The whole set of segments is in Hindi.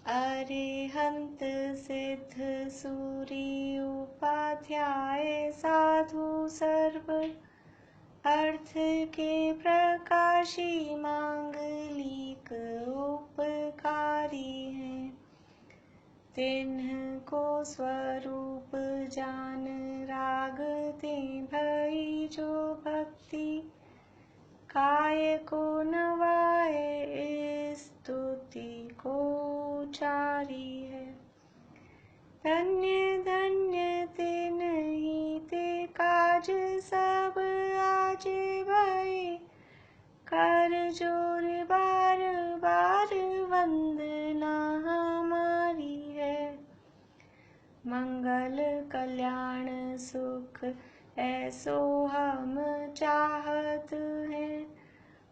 अरिहंत सिद्ध सूरी उपाध्याय साधु सर्व अर्थ के प्रकाशी मांगलिक उपकारी हैं। तिन्ह को स्वरूप जान राग ते भई जो भक्ति काय को नवाए स्तुति को चारी है। धन्य धन्य तिन्हि ते काज सब आज भये कर जोर बार बार वंदना हमारी है। मंगल कल्याण सुख ऐसो हम चाहत हैं।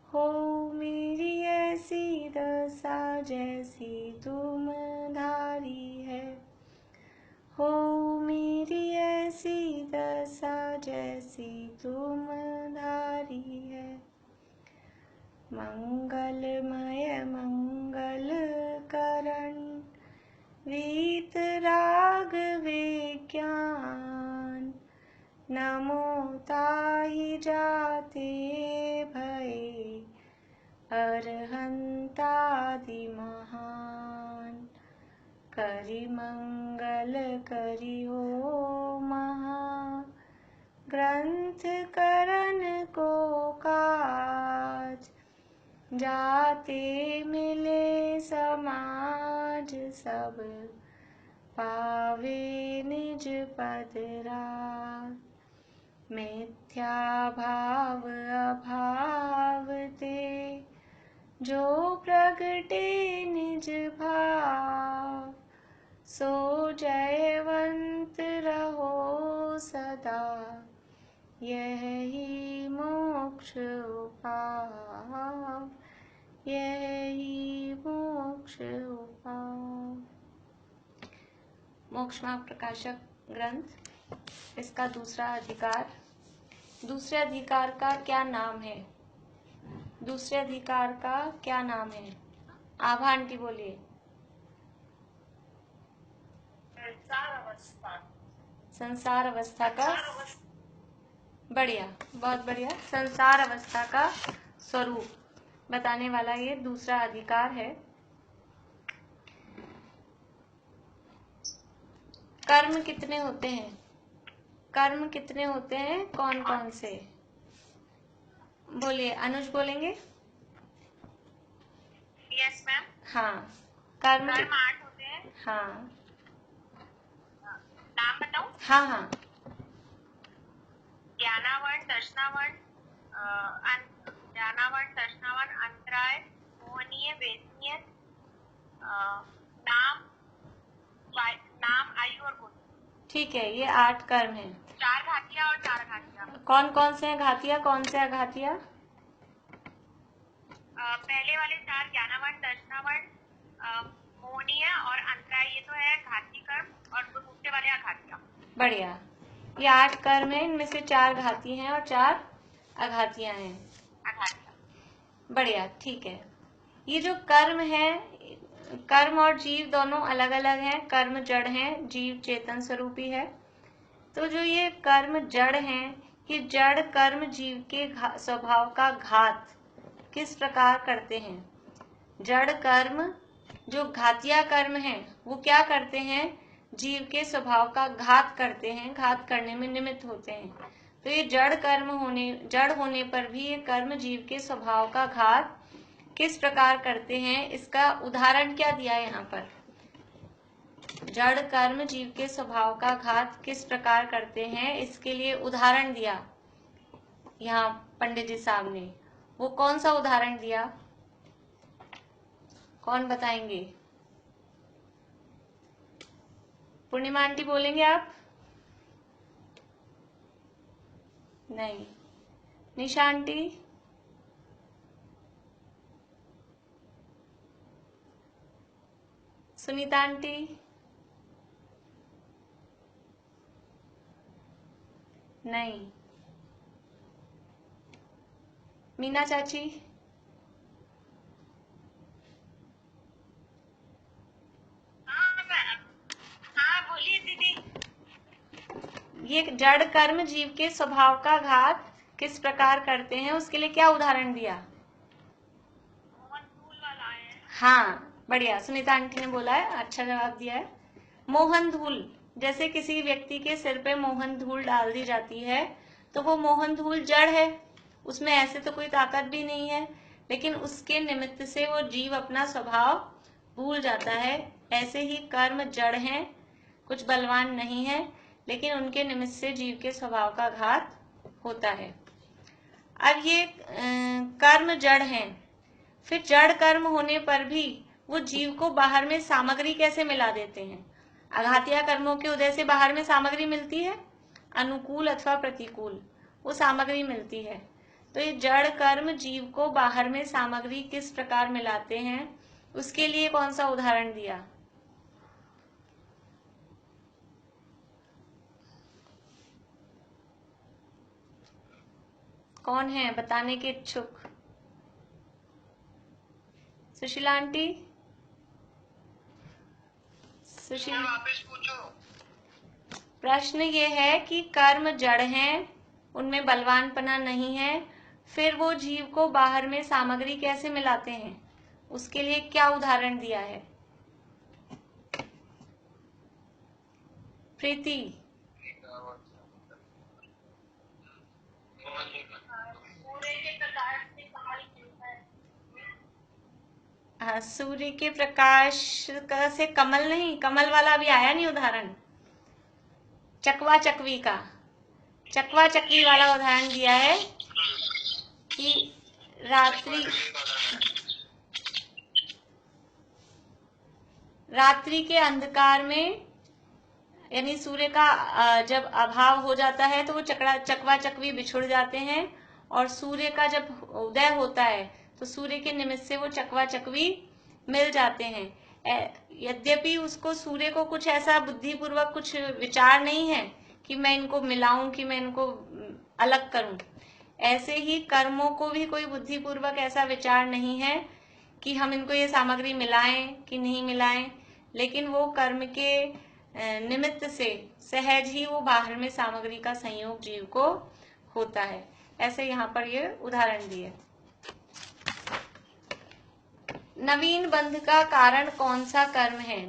हो मेरी ऐसी दशा जैसी तुम धारी है। हो मेरी ऐसी दशा जैसी तुम धारी है। मंगलमय मंगल करण वीत राग विज्ञान नमो ताहि जाते भये अरहंतादि महान। करि मंगल करि हो महा ग्रंथ करण को काज। जाते मिले समाज सब पावे निज पद राज। मिथ्या भाव अभाव ते जो प्रगटे निज भाव। सो जयवंत रहो सदा यही मोक्ष उपाय। यही मोक्ष उपाय। मोक्ष मार्ग प्रकाशक ग्रंथ, इसका दूसरा अधिकार। दूसरे अधिकार का क्या नाम है? दूसरे अधिकार का क्या नाम है? आभा आंटी बोलिए। संसार अवस्था का, बढ़िया, बहुत बढ़िया। संसार अवस्था का स्वरूप बताने वाला ये दूसरा अधिकार है। कर्म कितने होते हैं? कर्म कितने होते हैं? कौन कौन से? बोलिए। अनुज बोलेंगे? Yes ma'am. हाँ, कर्म 8 होते हैं। हाँ, नाम बताऊं? हाँ हाँ। ज्ञानावरण, दर्शनावरण, ज्ञानावरण, दर्शनावरण, अंतराय, मोहनीय, वेदनीय, नाम, आयु और गुण। ठीक है, ये 8 कर्म हैं। 4 घातियां और 4 अघातियां। कौन कौन से हैं घातिया, कौन से अघातिया? पहले वाले 4 ज्ञानावरण, दर्शनावरण, मोहनीय और अंतराय, ये तो है घाती कर्म, और दूसरे वाले अघातियां। बढ़िया। ये 8 कर्म हैं, इनमें से 4 घाती हैं और 4 अघातियां हैं। बढ़िया, ठीक है। ये जो कर्म है, कर्म और जीव दोनों अलग अलग हैं। कर्म जड़ हैं, जीव चेतन स्वरूपी है। तो जो ये कर्म जड़ हैं, ये जड़ कर्म जीव के स्वभाव का घात किस प्रकार करते हैं? जड़ कर्म जो घातिया कर्म हैं, वो क्या करते हैं? जीव के स्वभाव का घात करते हैं, घात करने में निमित्त होते हैं। तो ये जड़ होने पर भी ये कर्म जीव के स्वभाव का घात किस प्रकार करते हैं? इसका उदाहरण क्या दिया यहाँ पर? जड़ कर्म जीव के स्वभाव का घात किस प्रकार करते हैं, इसके लिए उदाहरण दिया यहाँ पंडित जी साहब ने। वो कौन सा उदाहरण दिया? कौन बताएंगे? पूर्णिमा आंटी बोलेंगे आप? नहीं। निशा आंटी? सुनीता आंटी? नहीं। मीना चाची? ये जड़ कर्म जीव के स्वभाव का घात किस प्रकार करते हैं, उसके लिए क्या उदाहरण दिया? मोहन धूल वाला है। हाँ, बढ़िया, सुनीता आंटी ने बोला है, अच्छा जवाब दिया है। मोहन धूल, जैसे किसी व्यक्ति के सिर पे मोहन धूल डाल दी जाती है तो वो मोहन धूल जड़ है, उसमें ऐसे तो कोई ताकत भी नहीं है, लेकिन उसके निमित्त से वो जीव अपना स्वभाव भूल जाता है। ऐसे ही कर्म जड़ हैं, कुछ बलवान नहीं है, लेकिन उनके निमित्त से जीव के स्वभाव का घात होता है। अब ये कर्म जड़ हैं, फिर जड़ कर्म होने पर भी वो जीव को बाहर में सामग्री कैसे मिला देते हैं? आघातिया कर्मों के उदय से बाहर में सामग्री मिलती है, अनुकूल अथवा प्रतिकूल, वो सामग्री मिलती है। तो ये जड़ कर्म जीव को बाहर में सामग्री किस प्रकार मिलाते हैं, उसके लिए कौन सा उदाहरण दिया? कौन है बताने के इच्छुक? सुशीला आंटी, सुशीला, वापस पूछो। प्रश्न ये है कि कर्म जड़ हैं, उनमें बलवानपना नहीं है, फिर वो जीव को बाहर में सामग्री कैसे मिलाते हैं, उसके लिए क्या उदाहरण दिया है? प्रीति, हाँ, सूर्य के प्रकाश से कमल नहीं, कमल वाला अभी आया नहीं उदाहरण, चकवा चकवी का, चकवा चकवी वाला उदाहरण दिया है कि रात्रि के अंधकार में, यानी सूर्य का जब अभाव हो जाता है तो वो चकवा चकवी बिछुड़ जाते हैं, और सूर्य का जब उदय होता है तो सूर्य के निमित्त से वो चकवा चकवी मिल जाते हैं। यद्यपि उसको, सूर्य को कुछ ऐसा बुद्धिपूर्वक कुछ विचार नहीं है कि मैं इनको मिलाऊं, कि मैं इनको अलग करूं। ऐसे ही कर्मों को भी कोई बुद्धिपूर्वक ऐसा विचार नहीं है कि हम इनको ये सामग्री मिलाएं कि नहीं मिलाएं, लेकिन वो कर्म के निमित्त से सहज ही वो बाहर में सामग्री का संयोग जीव को होता है। ऐसे यहाँ पर ये उदाहरण दिए। नवीन बंध का कारण कौन सा कर्म है?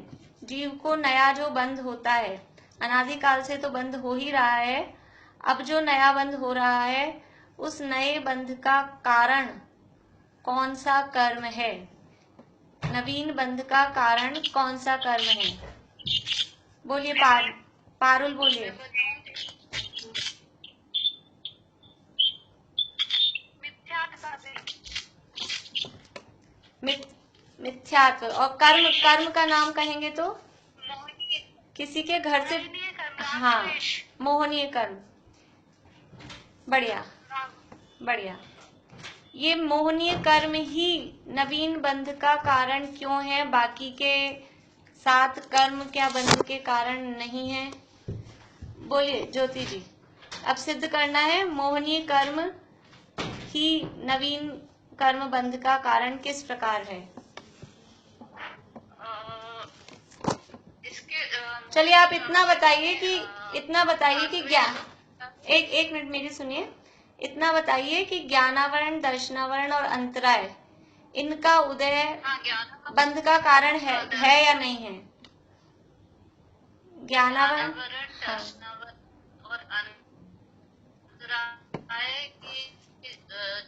जीव को नया जो बंध होता है, अनादिकाल से तो बंध हो ही रहा है, अब जो नया बंध हो रहा है उस नए बंध का कारण कौन सा कर्म है? नवीन बंध का कारण कौन सा कर्म है? बोलिए, पारुल बोलिए। मिथ्यात्व। और कर्म, कर्म का नाम कहेंगे तो किसी के घर से, हाँ, मोहनीय कर्म। बढ़िया बढ़िया। ये मोहनीय कर्म ही नवीन बंध का कारण क्यों है, बाकी के 7 कर्म क्या बंध के कारण नहीं है? बोलिए ज्योति जी। अब सिद्ध करना है मोहनीय कर्म ही नवीन कर्म बंध का कारण किस प्रकार है। चलिए आप इतना बताइए कि ज्ञान, एक मिनट मेरी सुनिए, इतना बताइए कि ज्ञानावरण, दर्शनावरण और अंतराय, इनका उदय बंध का कारण है या नहीं है? ज्ञानावरण, हाँ, और अंतराय की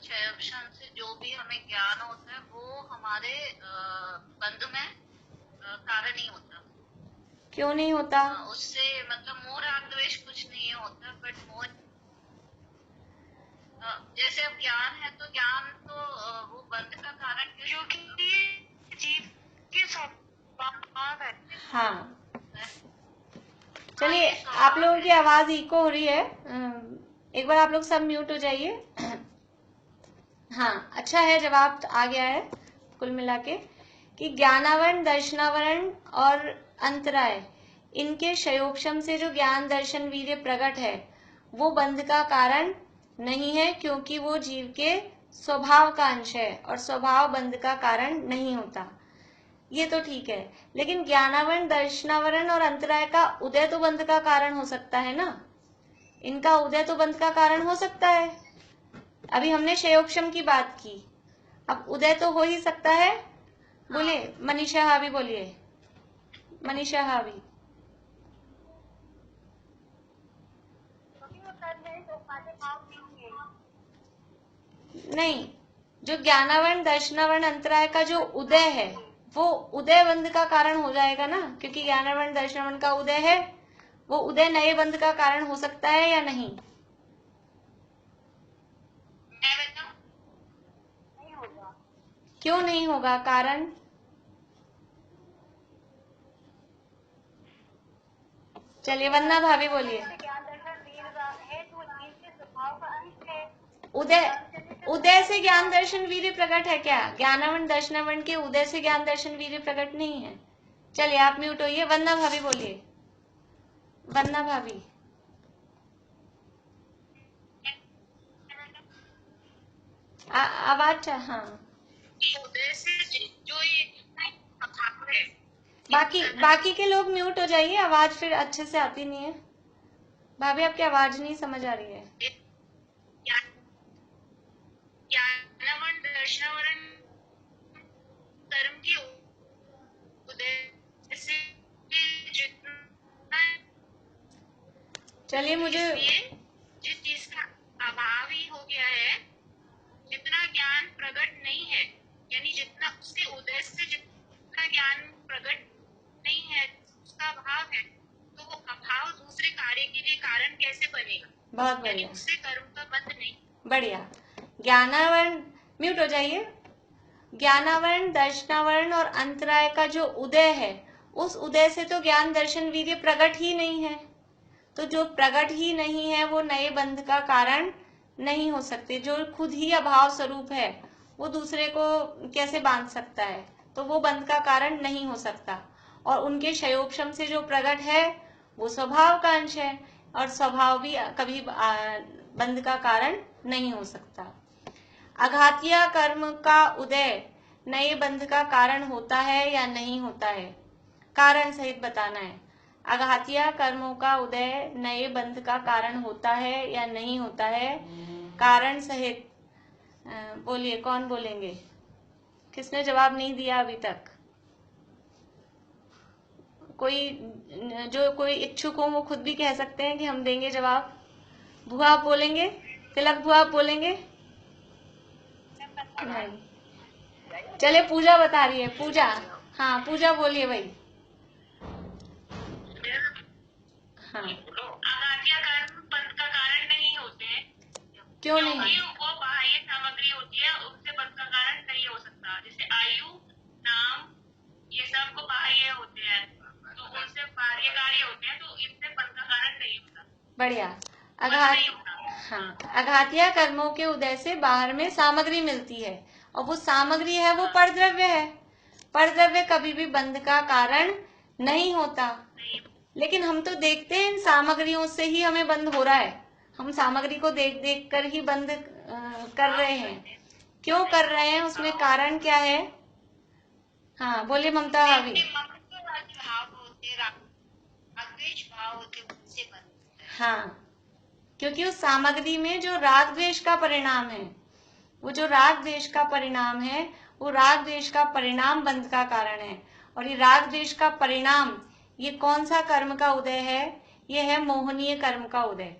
क्षय से जो भी हमें ज्ञान होता है वो हमारे बंध में कारण नहीं होता। क्यों नहीं होता? उससे मतलब मोह राग द्वेष कुछ नहीं होता, बट मोह, जैसे अब ज्ञान है तो ज्ञान तो वो बंध का कारण क्योंकि जीव के स्वभाव है। हाँ, चलिए आप लोगों की आवाज इको हो रही है, एक बार आप लोग सब म्यूट हो जाइए। हाँ, अच्छा है, जवाब आ गया है कुल मिला के कि ज्ञानावरण, दर्शनावरण और अंतराय, इनके क्षयोपशम से जो ज्ञान, दर्शन, वीर्य प्रकट है वो बंध का कारण नहीं है, क्योंकि वो जीव के स्वभाव का अंश है और स्वभाव बंध का कारण नहीं होता। ये तो ठीक है, लेकिन ज्ञानावरण, दर्शनावरण और अंतराय का उदय तो बंध का कारण हो सकता है ना। इनका उदय तो बंध का कारण हो सकता है। अभी हमने क्षयोक्षम की बात की, अब उदय तो हो ही सकता है। बोलिए मनीषा हावी, बोलिए मनीषा हावी। नहीं, जो ज्ञानावरण दर्शनावरण अंतराय का जो उदय है वो उदय बंध का कारण हो जाएगा ना, क्योंकि ज्ञानावरण दर्शनावरण का उदय है, वो उदय नए बंध का कारण हो सकता है या नहीं? नहीं होगा। क्यों नहीं होगा? कारण चलिए वंदना भाभी बोलिए। उदय उदय से ज्ञान दर्शन वीर्य प्रकट है क्या? ज्ञानावरण दर्शनावरण के उदय से ज्ञान दर्शन वीर्य प्रकट नहीं है। चलिए आप म्यूट होइए, वंदना भाभी बोलिए। वंदना भाभी आवाज, हाँ उदय से जो ये है, बाकी के लोग म्यूट हो जाइए, आवाज फिर अच्छे से आती नहीं है। भाभी आपकी आवाज नहीं समझ आ रही है। ज्ञानावरण दर्शनावरण कर्म के उदय से जितना, चलिए मुझे जिस चीज का अभाव ही हो गया है, जितना ज्ञान प्रकट नहीं है, यानी जितना उसके उदय से जितना ज्ञान प्रकट नहीं है, उसका अभाव है, तो वो अभाव दूसरे कार्य के लिए कारण कैसे बनेगा? बहुत बढ़िया, उससे कर्म का बंध नहीं। बढ़िया। ज्ञानावरण, म्यूट हो जाइए। ज्ञानावरण दर्शनावरण और अंतराय का जो उदय है, उस उदय से तो ज्ञान दर्शन वीर्य प्रकट ही नहीं है, तो जो प्रकट ही नहीं है वो नए बंध का कारण नहीं हो सकते। जो खुद ही अभाव स्वरूप है वो दूसरे को कैसे बांध सकता है? तो वो बंध का कारण नहीं हो सकता। और उनके क्षयोपशम से जो प्रकट है वो स्वभाव का अंश है, और स्वभाव भी कभी बंध का कारण नहीं हो सकता। अघातीय कर्म का उदय नए बंध का कारण होता है या नहीं होता है? कारण सहित बताना है। अघातीय कर्मों का उदय नए बंध का कारण होता है या नहीं होता है? कारण सहित बोलिए, कौन बोलेंगे? किसने जवाब नहीं दिया अभी तक? कोई इच्छुक हो वो खुद भी कह सकते हैं कि हम देंगे जवाब। भुआ आप बोलेंगे? तिलक भुआ आप बोलेंगे? नहीं। चले पूजा बता रही है, पूजा। हाँ पूजा बोलिए भाई। हाँ अघातीय कर्म बंध का कारण नहीं होते हैं। क्यों नहीं? वो बाह्य सामग्री होती है, उससे बंध का कारण नहीं हो सकता। जैसे आयु, नाम, ये सब को बाह्य होते हैं, तो उनसे बाह्य कार्य होते हैं, तो इससे बंध का कारण नहीं होता। बढ़िया। अघातीय कर्मों के उदय से बाहर में सामग्री मिलती है, और वो सामग्री है वो परद्रव्य है। परद्रव्य कभी भी बंध का कारण नहीं होता। लेकिन हम तो देखते हैं इन सामग्रियों से ही हमें बंध हो रहा है। हम सामग्री को देख देख कर ही बंध कर रहे हैं। क्यों कर रहे हैं, उसमें कारण क्या है? हाँ बोलिए ममता भाभी। हाँ, क्योंकि उस सामग्री में जो राग द्वेष का परिणाम है, वो जो राग द्वेष का परिणाम है, वो राग द्वेष का परिणाम बंध का कारण है। और ये राग द्वेष का परिणाम, ये कौन सा कर्म का उदय है? ये है मोहनीय कर्म का उदय।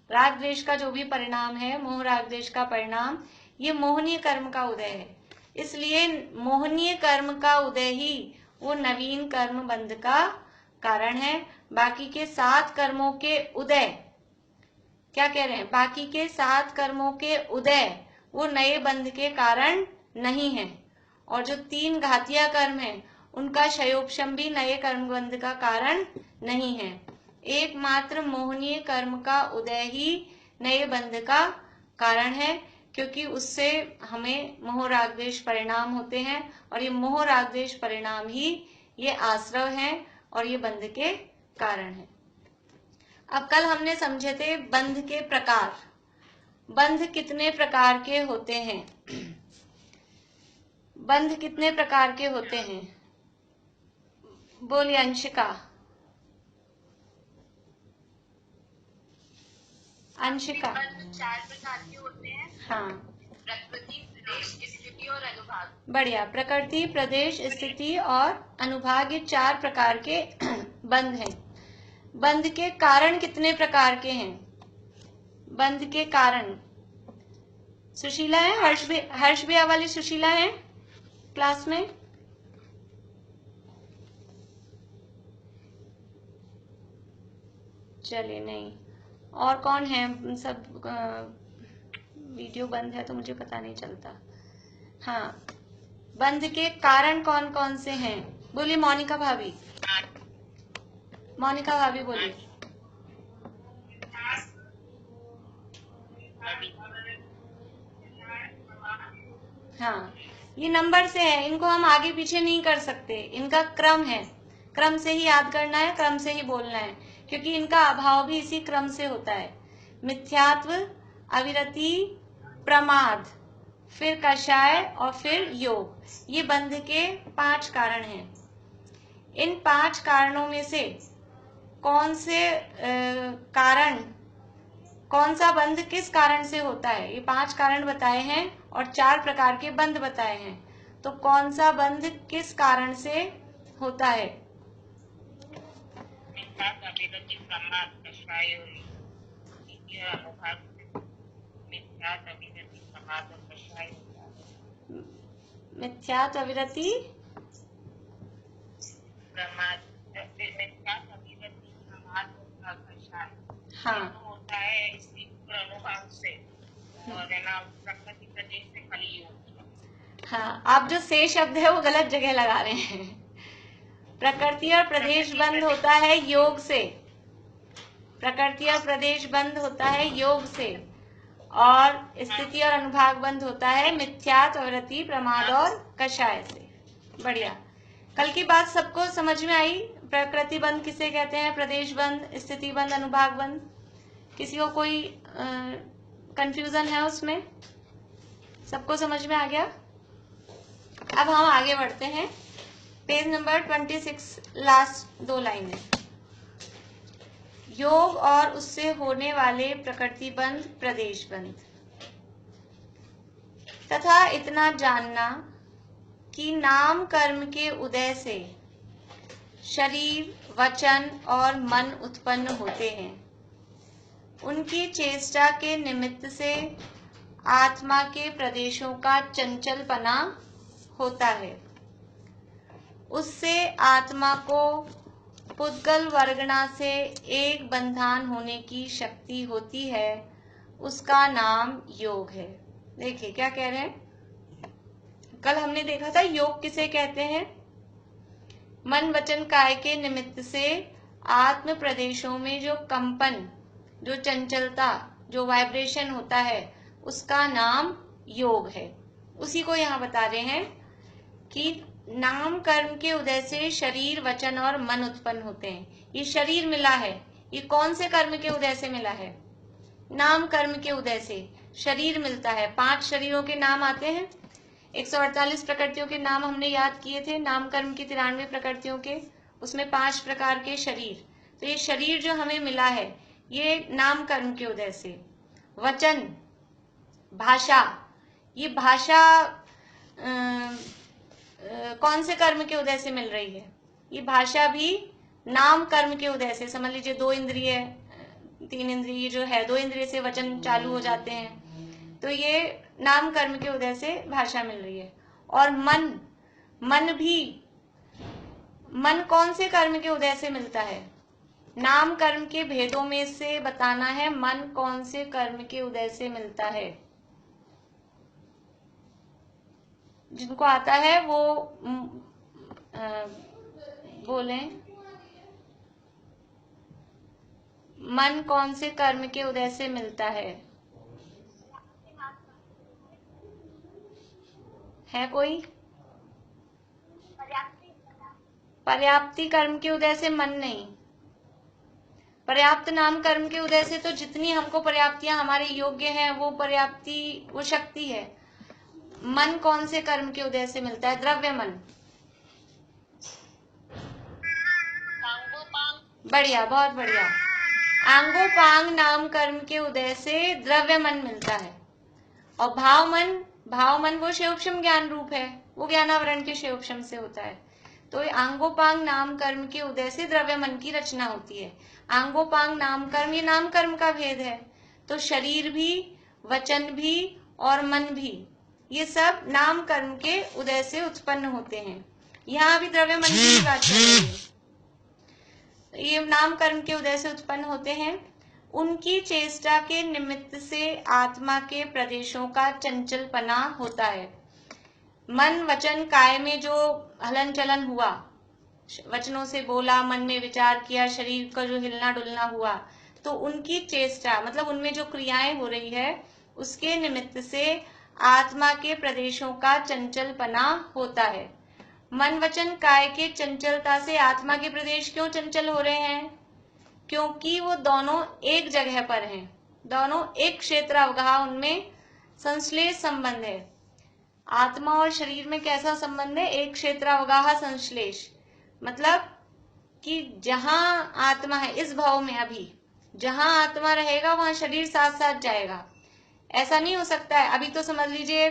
राग द्वेष का जो भी परिणाम है, मोह राग द्वेष का परिणाम, ये मोहनीय कर्म का उदय है। इसलिए मोहनीय कर्म का उदय ही वो नवीन कर्म बंध का कारण है। बाकी के 7 कर्मों के उदय, क्या कह रहे हैं, बाकी के 7 कर्मों के उदय वो नए बंध के कारण नहीं है। और जो 3 घातीय कर्म है, उनका क्षयोपशम भी नए कर्म बंध का कारण नहीं है। एकमात्र मोहनीय कर्म का उदय ही नए बंध का कारण है, क्योंकि उससे हमें मोह राग द्वेष परिणाम होते हैं, और ये मोह राग द्वेष परिणाम ही ये आश्रव हैं और ये बंध के कारण है। अब कल हमने समझे थे बंध के प्रकार। बंध कितने प्रकार के होते हैं? बंध कितने प्रकार के होते हैं? बोलिए अंशिका। अंशिका। बंध 4 प्रकार के होते हैं। हाँ, प्रकृति, प्रदेश, स्थिति और अनुभाग। बढ़िया। प्रकृति, प्रदेश, स्थिति और अनुभाग, ये 4 प्रकार के बंध हैं। बंध के कारण कितने प्रकार के हैं? बंध के कारण सुशीला है, हर्ष भैया वाली सुशीला है क्लास में? चलिए, नहीं। और कौन है? सब वीडियो बंद है तो मुझे पता नहीं चलता। हाँ, बंध के कारण कौन कौन से हैं? बोलिए मोनिका भाभी। मोनिका भाभी बोलिए। हाँ, ये नंबर से है, इनको हम आगे पीछे नहीं कर सकते, इनका क्रम है, क्रम से ही याद करना है, क्रम से ही बोलना है, क्योंकि इनका अभाव भी इसी क्रम से होता है। मिथ्यात्व, अविरति, प्रमाद, फिर कषाय और फिर योग, ये बंध के 5 कारण हैं। इन 5 कारणों में से कौन से कारण, कौन सा बंध किस कारण से होता है? ये 5 कारण बताए हैं और 4 प्रकार के बंध बताए हैं, तो कौन सा बंध किस कारण से होता है? मिथ्यात्व, अविरति, हाँ, होता है इसी अनुभाग से, और है ना प्रकृति, प्रदेश से खाली योग। हाँ, आप जो से शब्द है वो गलत जगह लगा रहे हैं। प्रकृति और प्रदेश बंद होता है योग से, प्रकृति और प्रदेश बंद होता है योग से, और स्थिति और अनुभाग बंद होता है मिथ्यात्व, अविरति, प्रमाद और कषाय से। बढ़िया। कल की बात सबको समझ में आई? प्रकृति बंद किसे कहते हैं, प्रदेश बंद, स्थिति बंद, अनुभाग बंद? किसी को कोई कंफ्यूजन है उसमें? सबको समझ में आ गया? अब हम आगे बढ़ते हैं। पेज नंबर 26, लास्ट 2 लाइनें। योग और उससे होने वाले प्रकृति बंध, प्रदेश बंध। तथा इतना जानना कि नाम कर्म के उदय से शरीर, वचन और मन उत्पन्न होते हैं। उनकी चेष्टा के निमित्त से आत्मा के प्रदेशों का चंचलपना होता है। उससे आत्मा को पुद्गल वर्गणा से एक बंधान होने की शक्ति होती है, उसका नाम योग है। देखिए क्या कह रहे हैं, कल हमने देखा था योग किसे कहते हैं? मन, वचन, काय के निमित्त से आत्म प्रदेशों में जो कंपन, जो चंचलता, जो वाइब्रेशन होता है, उसका नाम योग है। उसी को यहाँ बता रहे हैं कि नाम कर्म के उदय से शरीर, वचन और मन उत्पन्न होते हैं। ये शरीर मिला है, ये कौन से कर्म के उदय से मिला है? नाम कर्म के उदय से शरीर मिलता है। 5 शरीरों के नाम आते हैं, 148 प्रकृतियों के नाम हमने याद किए थे, नाम कर्म की 93 प्रकृतियों के, उसमें 5 प्रकार के शरीर। तो ये शरीर जो हमें मिला है, ये नाम कर्म के उदय से। वचन, भाषा, ये भाषा कौन से कर्म के उदय से मिल रही है? ये भाषा भी नाम कर्म के उदय से। समझ लीजिए 2 इंद्रिय, 3 इंद्रिय जो है, 2 इंद्रिय से वचन चालू हो जाते हैं, तो ये नाम कर्म के उदय से भाषा मिल रही है। और मन, मन भी, मन कौन से कर्म के उदय से मिलता है? नाम कर्म के भेदों में से बताना है मन कौन से कर्म के उदय से मिलता है। जिनको आता है वो बोलें, मन कौन से कर्म के उदय से मिलता है? है कोई? पर्याप्ति कर्म के उदय से मन नहीं, पर्याप्त नाम कर्म के उदय से तो जितनी हमको पर्याप्तियां हमारे योग्य हैं वो पर्याप्ति, वो शक्ति है। मन कौन से कर्म के उदय से मिलता है? द्रव्य मन। बढ़िया, बहुत बढ़िया। आंगोपांग नाम कर्म के उदय से द्रव्य मन मिलता है, और भाव मन वो शेषम ज्ञान रूप है, वो ज्ञानावरण के शेषम से होता है। तो आंगोपांग नाम कर्म के उदय से द्रव्य मन की रचना होती है। आंगोपांग नाम कर्म, ये नाम कर्म का भेद है। तो शरीर भी, वचन भी और मन भी, ये सब नाम कर्म के उदय से उत्पन्न होते हैं। यहाँ भी द्रव्य मन की बात चल रही है। ये नाम कर्म के उदय से उत्पन्न होते हैं। उनकी चेष्टा के निमित्त से आत्मा के प्रदेशों का चंचलपना होता है। मन वचन काय में जो हलन चलन हुआ, वचनों से बोला, मन में विचार किया, शरीर का जो हिलना डुलना हुआ, तो उनकी चेष्टा मतलब उनमें जो क्रियाएं हो रही है उसके निमित्त से आत्मा के प्रदेशों का चंचलपना होता है। मन वचन काय के चंचलता से आत्मा के प्रदेश क्यों चंचल हो रहे हैं? क्योंकि वो दोनों एक जगह पर हैं, दोनों एक क्षेत्र अवगाह, उनमें संश्लेष संबंध है। आत्मा और शरीर में कैसा संबंध है? एक क्षेत्र अवगाह संश्लेष, मतलब कि जहां आत्मा है इस भाव में, अभी जहां आत्मा रहेगा वहां शरीर साथ साथ जाएगा। ऐसा नहीं हो सकता है। अभी तो समझ लीजिए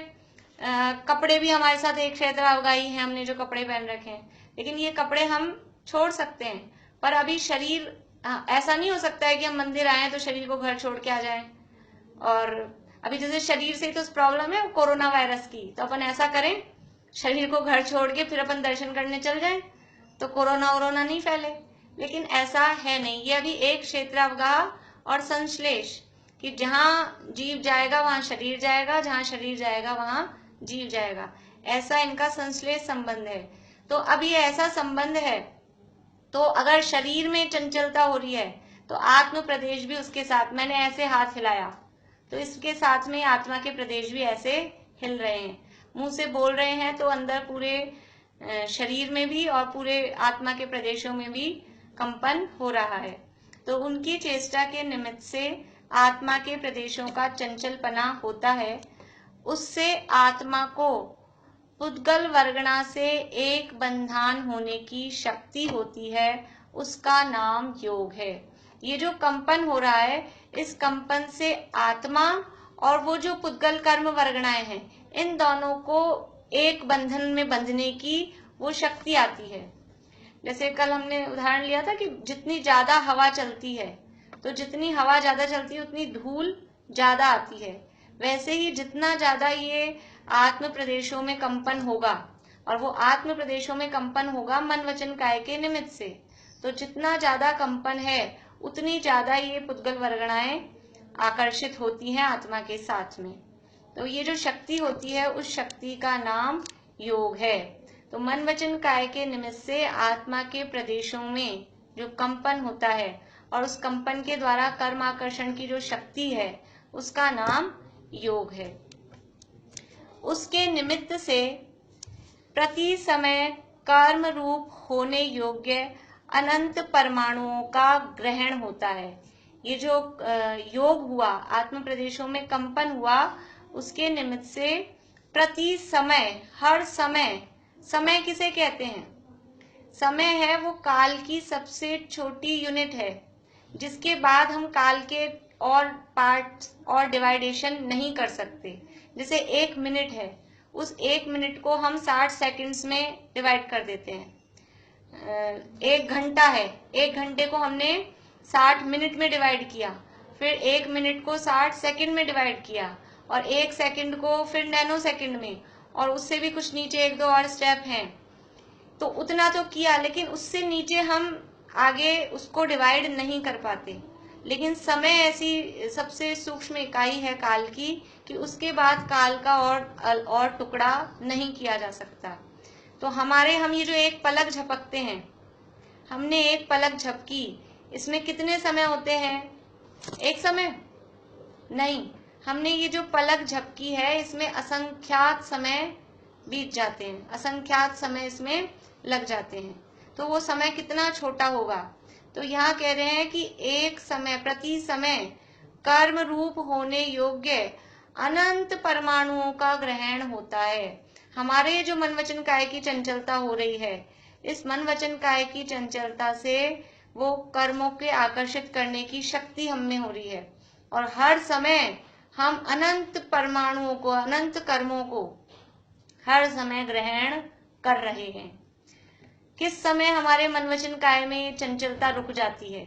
कपड़े भी हमारे साथ एक क्षेत्र अवगाही हैं, हमने जो कपड़े पहन रखे हैं, लेकिन ये कपड़े हम छोड़ सकते हैं, पर अभी शरीर ऐसा नहीं हो सकता है कि हम मंदिर आए तो शरीर को घर छोड़ के आ जाएं। और अभी जैसे शरीर से तो प्रॉब्लम है कोरोना वायरस की, तो अपन ऐसा करें शरीर को घर छोड़ के फिर अपन दर्शन करने चल जाएं तो कोरोना नहीं फैले। लेकिन ऐसा है नहीं, ये अभी एक क्षेत्र अवगाह और संश्लेष, कि जहां जीव जाएगा वहां शरीर जाएगा, जहां शरीर जाएगा वहां जीव जाएगा, ऐसा इनका संश्लेष संबंध है। तो अब ये ऐसा संबंध है, तो अगर शरीर में चंचलता हो रही है तो आत्म प्रदेश भी उसके साथ, मैंने ऐसे हाथ हिलाया तो इसके साथ में आत्मा के प्रदेश भी ऐसे हिल रहे हैं। मुंह से बोल रहे हैं तो अंदर पूरे शरीर में भी और पूरे आत्मा के प्रदेशों में भी कंपन हो रहा है। तो उनकी चेष्टा के निमित्त से आत्मा के प्रदेशों का चंचलपना होता है। उससे आत्मा को पुद्गल वर्गणा से एक बंधान होने की शक्ति होती है, उसका नाम योग है। ये जो कंपन हो रहा है, इस कंपन से आत्मा और वो जो पुद्गल कर्म वर्गणाएं हैं, इन दोनों को एक बंधन में बंधने की वो शक्ति आती है। जैसे कल हमने उदाहरण लिया था कि जितनी ज्यादा हवा चलती है, तो जितनी हवा ज्यादा चलती है उतनी धूल ज्यादा आती है। वैसे ही जितना ज्यादा ये आत्म प्रदेशों में कंपन होगा, और वो आत्म प्रदेशों में कंपन होगा मन वचन काय के निमित्त से, तो जितना ज्यादा कंपन है उतनी ज्यादा ये पुद्गल वर्गणाएं आकर्षित होती हैं आत्मा के साथ में। तो ये जो शक्ति होती है उस शक्ति का नाम योग है। तो मन वचन काय के निमित्त से आत्मा के प्रदेशों में जो कंपन होता है और उस कंपन के द्वारा कर्म आकर्षण की जो शक्ति है उसका नाम योग है। उसके निमित्त से प्रति समय कर्म रूप होने योग्य अनंत परमाणुओं का ग्रहण होता है। ये जो योग हुआ, आत्म प्रदेशों में कंपन हुआ, उसके निमित्त से प्रति समय, हर समय, समय किसे कहते हैं? समय है वो काल की सबसे छोटी यूनिट है, जिसके बाद हम काल के और पार्ट और डिवाइडेशन नहीं कर सकते। जैसे 1 मिनट है, उस 1 मिनट को हम 60 सेकंड्स में डिवाइड कर देते हैं। 1 घंटा है, 1 घंटे को हमने 60 मिनट में डिवाइड किया, फिर 1 मिनट को 60 सेकंड में डिवाइड किया, और 1 सेकंड को फिर नैनो सेकंड में, और उससे भी कुछ नीचे 1-2 और स्टेप हैं। तो उतना तो किया, लेकिन उससे नीचे हम आगे उसको डिवाइड नहीं कर पाते। लेकिन समय ऐसी सबसे सूक्ष्म इकाई है काल की कि उसके बाद काल का और टुकड़ा नहीं किया जा सकता। तो हम ये जो एक पलक झपकते हैं, हमने एक पलक झपकी, इसमें कितने समय होते हैं? एक समय नहीं, हमने ये जो पलक झपकी है इसमें असंख्यात समय बीत जाते हैं, असंख्यात समय इसमें लग जाते हैं। तो वो समय कितना छोटा होगा। तो यहाँ कह रहे हैं कि एक समय, प्रति समय कर्म रूप होने योग्य अनंत परमाणुओं का ग्रहण होता है। हमारे जो मन वचन काय की चंचलता हो रही है, इस मन वचन काय की चंचलता से वो कर्मों के आकर्षित करने की शक्ति हम में हो रही है, और हर समय हम अनंत परमाणुओं को, अनंत कर्मों को हर समय ग्रहण कर रहे हैं। किस समय हमारे मन वचन काया में ये चंचलता रुक जाती है?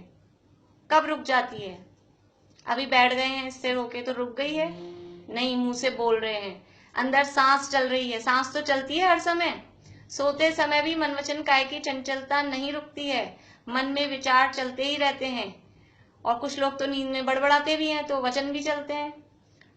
कब रुक जाती है? अभी बैठ गए हैं, इससे रोके तो रुक गई है? नहीं, मुंह से बोल रहे हैं, अंदर सांस चल रही है, सांस तो चलती है हर समय। सोते समय भी मन वचन काया की चंचलता नहीं रुकती है, मन में विचार चलते ही रहते हैं, और कुछ लोग तो नींद में बड़बड़ाते भी हैं तो वचन भी चलते हैं,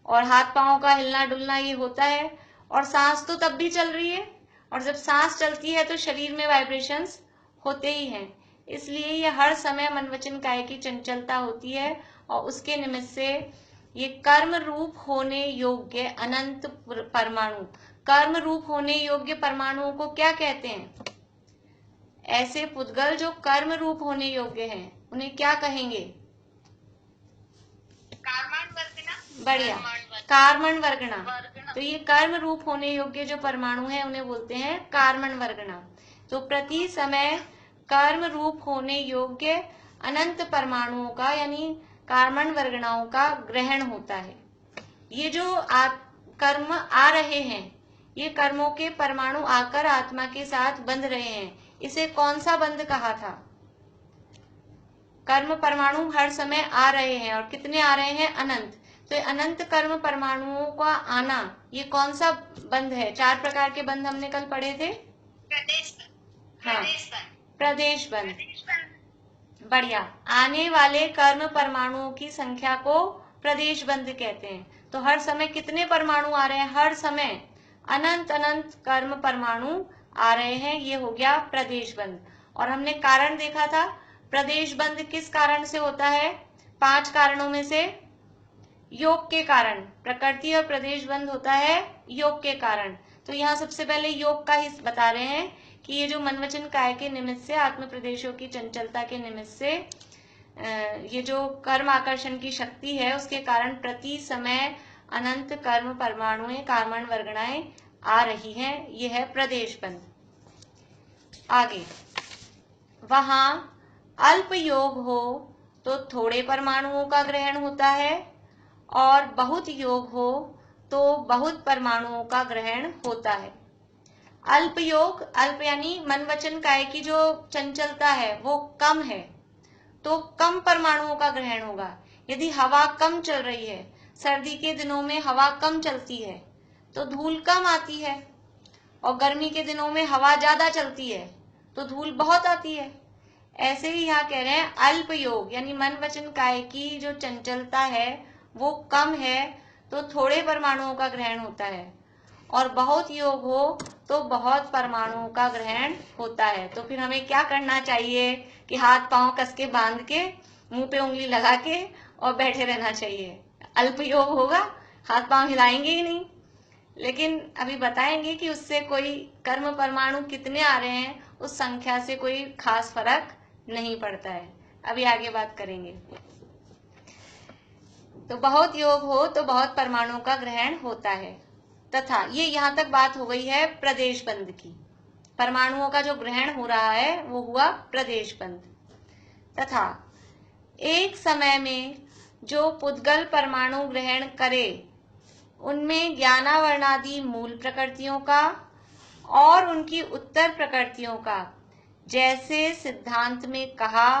और हाथ पांव का हिलना डुलना ये होता है, और सांस तो तब भी चल रही है, और जब सांस चलती है तो शरीर में वाइब्रेशंस होते ही हैं। इसलिए ये हर समय मन वचन काया की चंचलता होती है, और उसके निमित्त से ये कर्म रूप होने योग्य अनंत परमाणु, कर्म रूप होने योग्य परमाणुओं को क्या कहते हैं? ऐसे पुद्गल जो कर्म रूप होने योग्य हैं, उन्हें क्या कहेंगे? बढ़िया, कार्मण वर्गणा। तो ये कर्म रूप होने योग्य जो परमाणु है उन्हें बोलते हैं कार्मण वर्गणा। तो प्रति समय कर्म रूप होने योग्य अनंत परमाणुओं का यानी कार्मण वर्गणाओं का ग्रहण होता है। ये जो कर्म आ रहे हैं, ये कर्मों के परमाणु आकर आत्मा के साथ बंध रहे हैं, इसे कौन सा बंध कहा था? कर्म परमाणु हर समय आ रहे हैं, और कितने आ रहे हैं? अनंत। तो अनंत कर्म परमाणुओं का आना, ये कौन सा बंध है? 4 प्रकार के बंध हमने कल पढ़े थे। हाँ, प्रदेश बंध। बढ़िया। आने वाले कर्म परमाणुओं की संख्या को प्रदेश बंध कहते हैं। तो हर समय कितने परमाणु आ रहे हैं? हर समय अनंत अनंत कर्म परमाणु आ रहे हैं, ये हो गया प्रदेश बंध। और हमने कारण देखा था, प्रदेश बंध किस कारण से होता है? 5 कारणों में से योग के कारण। प्रकृति और प्रदेश बंध होता है योग के कारण। तो यहाँ सबसे पहले योग का ही बता रहे हैं कि ये जो मन वचन काया के निमित्त से, आत्म प्रदेशों की चंचलता के निमित्त से ये जो कर्म आकर्षण की शक्ति है, उसके कारण प्रति समय अनंत कर्म परमाणुएं, कार्मण वर्गणाएं आ रही हैं। ये है प्रदेश बंध। आगे, वहां अल्प योग हो तो थोड़े परमाणुओं का ग्रहण होता है, और बहुत योग हो तो बहुत परमाणुओं का ग्रहण होता है। अल्प योग, अल्प यानी मन वचन काया की जो चंचलता है वो कम है, तो कम परमाणुओं का ग्रहण होगा। यदि हवा कम चल रही है, सर्दी के दिनों में हवा कम चलती है तो धूल कम आती है, और गर्मी के दिनों में हवा ज्यादा चलती है तो धूल बहुत आती है। ऐसे ही यहाँ कह रहे हैं अल्प योग यानी मन वचन काया की जो चंचलता है वो कम है तो थोड़े परमाणुओं का ग्रहण होता है, और बहुत योग हो तो बहुत परमाणुओं का ग्रहण होता है। तो फिर हमें क्या करना चाहिए कि हाथ पांव कस के बांध के, मुंह पे उंगली लगा के और बैठे रहना चाहिए। अल्प योग होगा, हाथ पांव हिलाएंगे ही नहीं, लेकिन अभी बताएंगे कि उससे कोई कर्म परमाणु कितने आ रहे हैं, उस संख्या से कोई खास फर्क नहीं पड़ता है। अभी आगे बात करेंगे। तो बहुत योग हो तो बहुत परमाणुओं का ग्रहण होता है, तथा ये यहाँ तक बात हो गई है प्रदेश बंध की। परमाणुओं का जो ग्रहण हो रहा है वो हुआ प्रदेश बंध। तथा एक समय में जो पुद्गल परमाणु ग्रहण करे, उनमें ज्ञानावर्णादि मूल प्रकृतियों का और उनकी उत्तर प्रकृतियों का जैसे सिद्धांत में कहा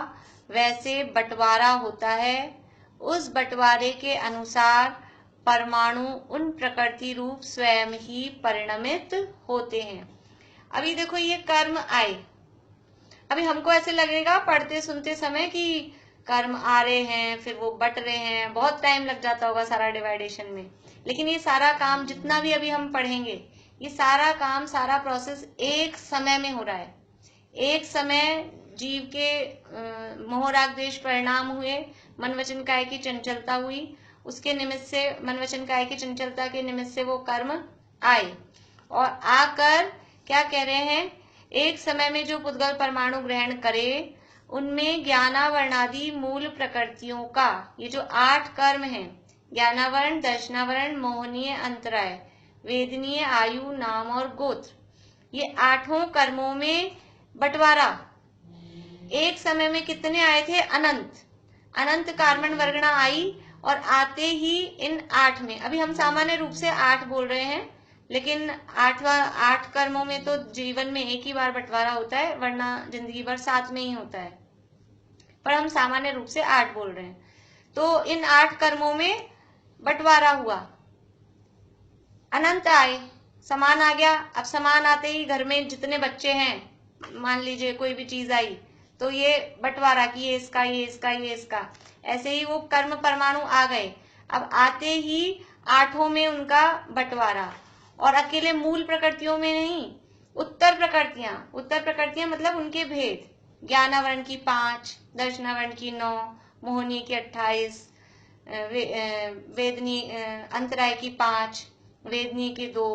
वैसे बंटवारा होता है। उस बंटवारे के अनुसार परमाणु उन प्रकृति रूप स्वयं ही परिणमित होते हैं। अभी देखो ये कर्म आए, अभी हमको ऐसे लगेगा पढ़ते सुनते समय कि कर्म आ रहे हैं, फिर वो बट रहे हैं, बहुत टाइम लग जाता होगा सारा डिवाइडेशन में। लेकिन ये सारा काम जितना भी अभी हम पढ़ेंगे, ये सारा काम, सारा प्रोसेस एक समय में हो रहा है। एक समय जीव के मोह राग द्वेष परिणाम हुए, मन वचन काया की चंचलता हुई, उसके निमित्त से मन वचन काया की चंचलता के निमित्त से वो कर्म आए, और आकर क्या कह रहे हैं, एक समय में जो पुद्गल परमाणु ग्रहण करे, उनमें ज्ञानावर्णादि मूल प्रकृतियों का, ये जो 8 कर्म हैं, ज्ञानावरण, दर्शनावरण, मोहनीय, अंतराय, वेदनीय, आयु, नाम और गोत्र, ये 8 कर्मों में बंटवारा एक समय में कितने आए थे? अनंत अनंत कार्बन वर्गणा आई, और आते ही इन 8 में, अभी हम सामान्य रूप से 8 बोल रहे हैं, लेकिन 8 कर्मों में तो जीवन में एक ही बार बंटवारा होता है, वरना जिंदगी भर 7 में ही होता है, पर हम सामान्य रूप से 8 बोल रहे हैं। तो इन 8 कर्मों में बंटवारा हुआ, अनंत आए, समान आ गया। अब समान आते ही घर में जितने बच्चे हैं, मान लीजिए कोई भी चीज आई तो ये बंटवारा कि ये इसका, ये इसका, ये इसका, ऐसे ही वो कर्म परमाणु आ गए। अब आते ही 8 में उनका बंटवारा, और अकेले मूल प्रकृतियों में नहीं, उत्तर प्रकृतियां मतलब उनके भेद, ज्ञानावरण की 5, दर्शनावरण की 9, मोहनीय की 28, वेदनी अंतराय की 5, वेदनीय की 2,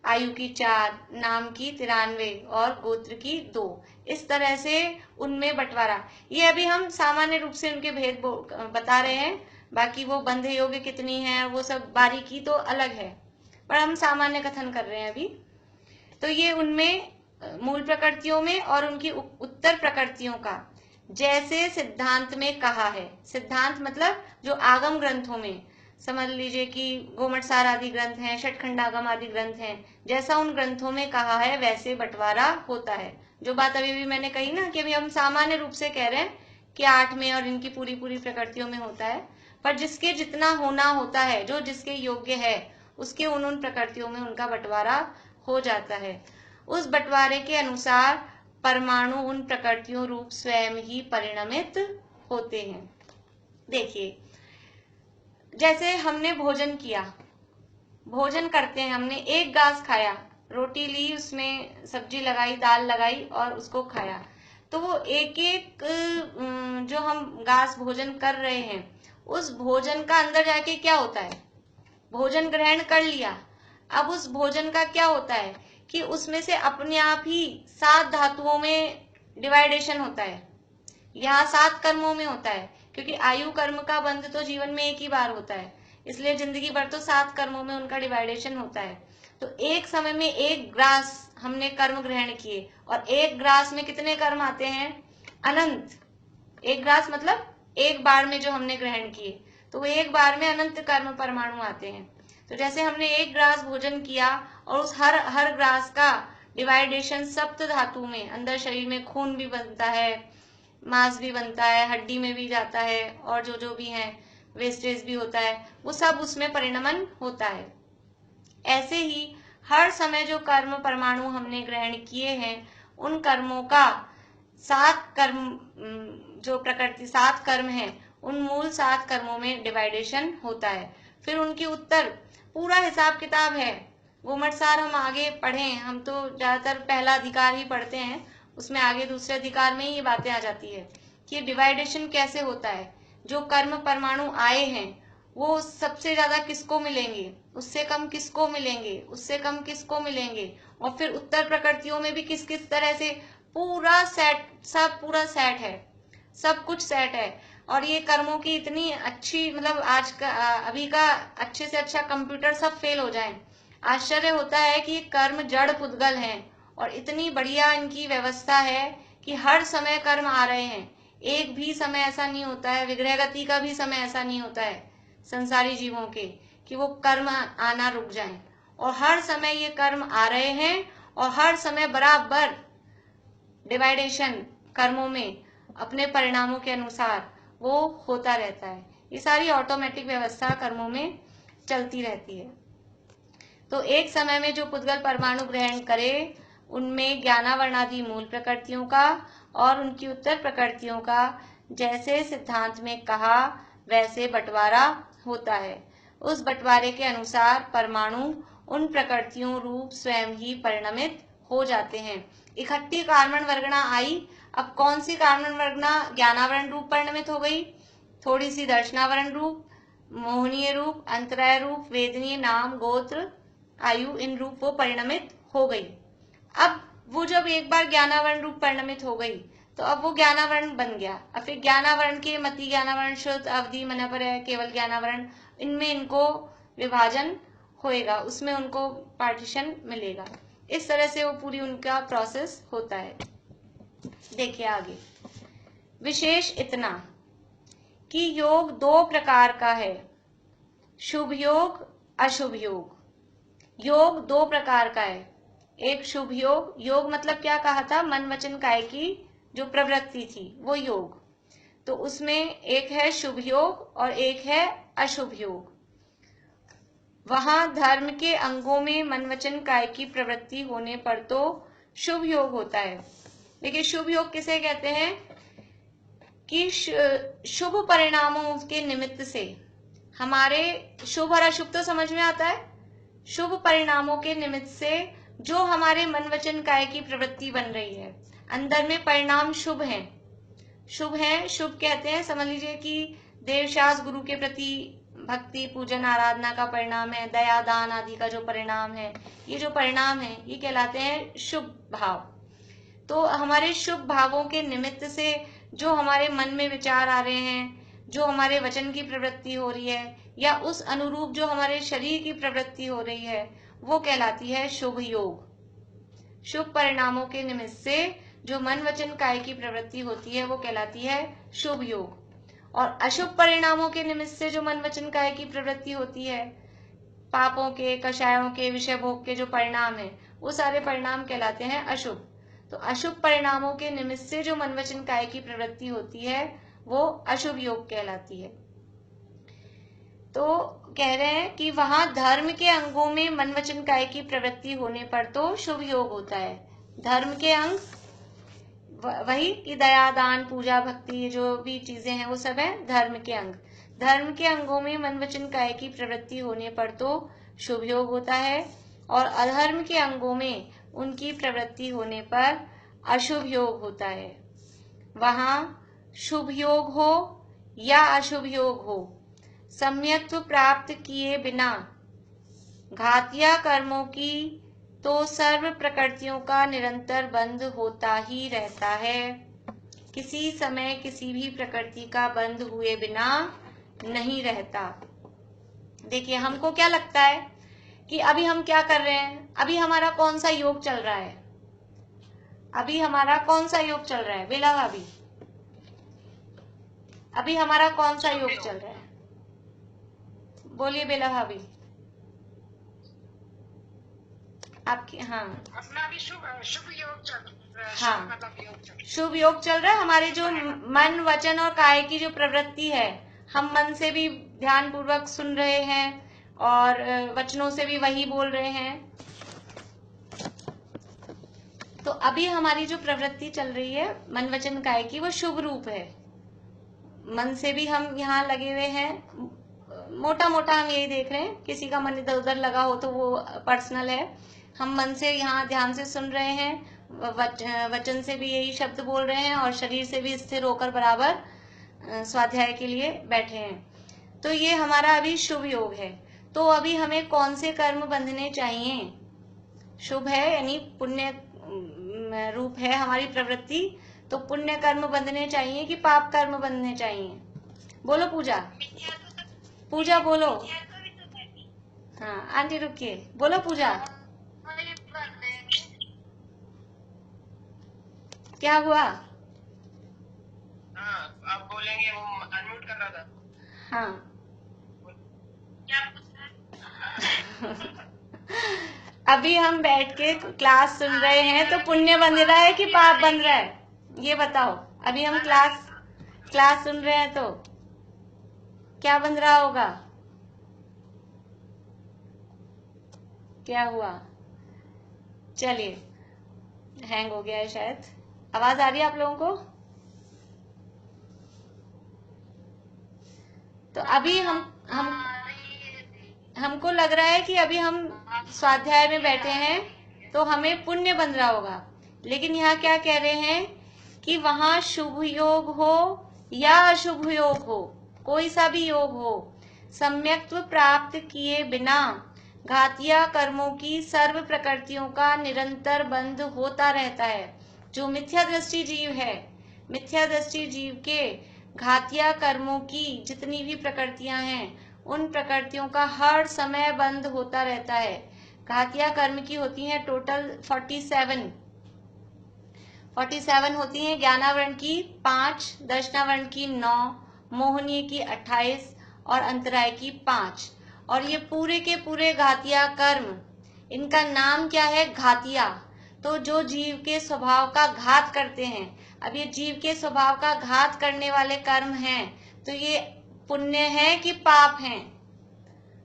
आयु की 4, नाम की 93 और गोत्र की 2। इस तरह से उनमें बंटवारा। ये अभी हम सामान्य रूप से उनके भेद बता रहे हैं, बाकी वो बंध योग्य कितनी है वो सब बारीकी तो अलग है, पर हम सामान्य कथन कर रहे हैं अभी। तो ये उनमें मूल प्रकृतियों में और उनकी उत्तर प्रकृतियों का, जैसे सिद्धांत में कहा है। सिद्धांत मतलब जो आगम ग्रंथों में, समझ लीजिए कि गोमटसार आदि ग्रंथ हैं, षटखंडागम आदि ग्रंथ हैं, जैसा उन ग्रंथों में कहा है वैसे बंटवारा होता है। जो बात अभी भी मैंने कही ना कि अभी हम सामान्य रूप से कह रहे हैं कि 8 में और इनकी पूरी पूरी प्रकृतियों में होता है, पर जिसके जितना होना होता है, जो जिसके योग्य है, उसके उन प्रकृतियों में उनका बंटवारा हो जाता है। उस बंटवारे के अनुसार परमाणु उन प्रकृतियों रूप स्वयं ही परिणमित होते हैं। देखिए, जैसे हमने भोजन किया, भोजन करते हैं, हमने एक घास खाया, रोटी ली, उसमें सब्जी लगाई, दाल लगाई और उसको खाया, तो वो एक एक जो हम घास भोजन कर रहे हैं, उस भोजन का अंदर जाके क्या होता है? भोजन ग्रहण कर लिया। अब उस भोजन का क्या होता है कि उसमें से अपने आप ही 7 धातुओं में डिवाइडेशन होता है। यहाँ 7 कर्मों में होता है, क्योंकि आयु कर्म का बंध तो जीवन में एक ही बार होता है, इसलिए जिंदगी भर तो 7 कर्मों में उनका डिवाइडेशन होता है। तो एक समय में एक ग्रास हमने कर्म ग्रहण किए, और एक ग्रास में कितने कर्म आते हैं? अनंत। एक ग्रास मतलब एक बार में जो हमने ग्रहण किए, तो वो एक बार में अनंत कर्म परमाणु आते हैं। तो जैसे हमने एक ग्रास भोजन किया और उस हर ग्रास का डिवाइडेशन सप्त धातु में, अंदर शरीर में खून भी बनता है, मांस भी बनता है, हड्डी में भी जाता है, और जो जो भी है वेस्टेज भी होता है, वो सब उसमें परिणमन होता है। ऐसे ही हर समय जो कर्म परमाणु हमने ग्रहण किए हैं, उन कर्मों का 7 कर्म, जो प्रकृति 7 कर्म है, उन मूल 7 कर्मों में डिवाइडेशन होता है। फिर उनकी उत्तर पूरा हिसाब किताब है। गोमटसार हम आगे पढ़े, हम तो ज्यादातर पहला अधिकार ही पढ़ते हैं, उसमें आगे दूसरे अधिकार में ही ये बातें आ जाती है कि डिवाइडेशन कैसे होता है। जो कर्म परमाणु आए हैं वो सबसे ज्यादा किसको मिलेंगे, उससे कम किसको मिलेंगे, उससे कम किसको मिलेंगे, और फिर उत्तर प्रकृतियों में भी किस किस तरह से पूरा सेट, सब पूरा सेट है, सब कुछ सेट है। और ये कर्मों की इतनी अच्छी, मतलब आज का अभी का अच्छे से अच्छा कंप्यूटर सब फेल हो जाए। आश्चर्य होता है कि कर्म जड़ पुद्गल हैं और इतनी बढ़िया इनकी व्यवस्था है कि हर समय कर्म आ रहे हैं। एक भी समय ऐसा नहीं होता है, विग्रह गति का भी समय ऐसा नहीं होता है संसारी जीवों के कि वो कर्म आना रुक जाएं, और हर समय ये कर्म आ रहे हैं, और हर समय बराबर डिवाइडेशन कर्मों में अपने परिणामों के अनुसार वो होता रहता है। ये सारी ऑटोमेटिक व्यवस्था कर्मों में चलती रहती है। तो एक समय में जो पुद्गल परमाणु ग्रहण करे, उनमें ज्ञानावर्णादि मूल प्रकृतियों का और उनकी उत्तर प्रकृतियों का जैसे सिद्धांत में कहा वैसे बंटवारा होता है। उस बंटवारे के अनुसार परमाणु उन प्रकृतियों रूप स्वयं ही परिणमित हो जाते हैं। इकट्ठी कार्बन वर्गणा आई, अब कौन सी कार्बन वर्गणा ज्ञानावरण रूप परिणमित हो गई, थोड़ी सी दर्शनावरण रूप, मोहनीय रूप, अंतराय रूप, वेदनीय, नाम, गोत्र, आयु, इन रूप वो परिणमित हो गई। अब वो जब एक बार ज्ञानावरण रूप परिणमित हो गई, तो अब वो ज्ञानावरण बन गया। अब फिर ज्ञानावरण के मति ज्ञानावरण, शुद्ध, अवधि, मनपर्य, केवल ज्ञानावरण, इनमें इनको विभाजन होएगा, उसमें उनको पार्टीशन मिलेगा। इस तरह से वो पूरी उनका प्रोसेस होता है। देखिए आगे, विशेष इतना कि योग दो प्रकार का है, शुभ योग, अशुभ योग। योग दो प्रकार का है, एक शुभ योग, योग मतलब क्या कहा था, मन वचन काया की जो प्रवृत्ति थी वो योग, तो उसमें एक है शुभ योग और एक है अशुभ योग। वहां धर्म के अंगों में मन वचन काया की प्रवृत्ति होने पर तो शुभ योग होता है। देखिए शुभ योग किसे कहते हैं कि शुभ परिणामों के निमित्त से हमारे, शुभ और अशुभ तो समझ में आता है, शुभ परिणामों के निमित्त से जो हमारे मन वचन काया की प्रवृत्ति बन रही है, अंदर में परिणाम शुभ हैं, शुभ हैं, शुभ कहते हैं, समझ लीजिए कि देवशास गुरु के प्रति भक्ति पूजन आराधना का परिणाम है, दया दान आदि का जो परिणाम है, ये जो परिणाम है ये कहलाते हैं शुभ भाव। तो हमारे शुभ भावों के निमित्त से जो हमारे मन में विचार आ रहे हैं, जो हमारे वचन की प्रवृत्ति हो रही है, या उस अनुरूप जो हमारे शरीर की प्रवृत्ति हो रही है, वो कहलाती है शुभ योग। शुभ परिणामों के निमित्त से जो मन वचन काया की प्रवृत्ति होती है वो कहलाती है शुभ योग। और अशुभ परिणामों के निमित्त से जो मन वचन काया की प्रवृत्ति होती है, पापों के, कषायों के, विषय भोग के जो परिणाम है, वो सारे परिणाम कहलाते हैं अशुभ। तो अशुभ परिणामों के निमित्त से जो मन वचन काया की प्रवृत्ति होती है वो अशुभ योग कहलाती है। तो कह रहे हैं कि वहां धर्म के अंगों में मन वचन काया की प्रवृत्ति होने पर तो शुभ योग होता है। धर्म के अंग वही कि दया दान पूजा भक्ति जो भी चीजें हैं वो सब है धर्म के अंग। धर्म के अंगों में मन वचन काया की प्रवृत्ति होने पर तो शुभ योग होता है, और अधर्म के अंगों में उनकी प्रवृत्ति होने पर अशुभ योग होता है। वहां शुभ योग हो या अशुभ योग हो, सम्यक्त्व प्राप्त किए बिना घातिया कर्मों की तो सर्व प्रकृतियों का निरंतर बंध होता ही रहता है। किसी समय किसी भी प्रकृति का बंध हुए बिना नहीं रहता। देखिए हमको क्या लगता है कि अभी हम क्या कर रहे हैं, अभी हमारा कौन सा योग चल रहा है, अभी हमारा कौन सा योग चल रहा है बेला भाभी, अभी हमारा कौन सा योग चल रहा है, बोलिए बेला भाभी आपकी। हाँ अपना भी शुभ योग चल रहा है। हाँ मतलब शुभ योग चल रहा है। हमारे जो मन वचन और काय की जो प्रवृत्ति है, हम मन से भी ध्यान पूर्वक सुन रहे हैं और वचनों से भी वही बोल रहे हैं। तो अभी हमारी जो प्रवृत्ति चल रही है मन वचन काय की, वो शुभ रूप है। मन से भी हम यहाँ लगे हुए हैं, मोटा मोटा हम यही देख रहे हैं, किसी का मन इधर उधर लगा हो तो वो पर्सनल है। हम मन से यहाँ ध्यान से सुन रहे हैं, वचन से भी यही शब्द बोल रहे हैं और शरीर से भी स्थिर होकर बराबर स्वाध्याय के लिए बैठे हैं। तो ये हमारा अभी शुभ योग है। तो अभी हमें कौन से कर्म बंधने चाहिए? शुभ है यानी पुण्य रूप है हमारी प्रवृत्ति, तो पुण्य कर्म बंधने चाहिए कि पाप कर्म बंधने चाहिए? बोलो पूजा, पूजा बोलो। हाँ आंटी रुकिए, बोलो पूजा क्या हुआ? हाँ आप बोलेंगे, वो अनम्यूट कर रहा था। हाँ अभी हम बैठ के क्लास सुन रहे हैं तो पुण्य बन रहा है कि पाप बन रहा है, ये बताओ। अभी हम क्लास सुन रहे हैं तो क्या बन रहा होगा? क्या हुआ? चलिए हैंग हो गया है शायद। आवाज आ रही है आप लोगों को? तो अभी हमको लग रहा है कि अभी हम स्वाध्याय में बैठे हैं तो हमें पुण्य बन रहा होगा, लेकिन यहाँ क्या कह रहे हैं कि वहां शुभ योग हो या अशुभ योग हो, कोई सा भी योग हो, सम्यक्त्व प्राप्त किए बिना घातिया कर्मों की सर्व प्रकृतियों का निरंतर बंध होता रहता है। जो मिथ्या दृष्टि जीव है, मिथ्या दृष्टि जीव के घातिया कर्मों की जितनी भी प्रकृतियां हैं, उन प्रकृतियों का हर समय बंध होता रहता है। घातिया कर्म की होती हैं टोटल 47। 47 होती हैं। ज्ञानावरण की 5, दर्शनावरण की 9, मोहनीय की 28 और अंतराय की 5। और ये पूरे के पूरे घातिया कर्म, इनका नाम क्या है? घातिया। तो जो जीव के स्वभाव का घात करते हैं, अब ये जीव के स्वभाव का घात करने वाले कर्म हैं, तो ये पुण्य है कि पाप हैं?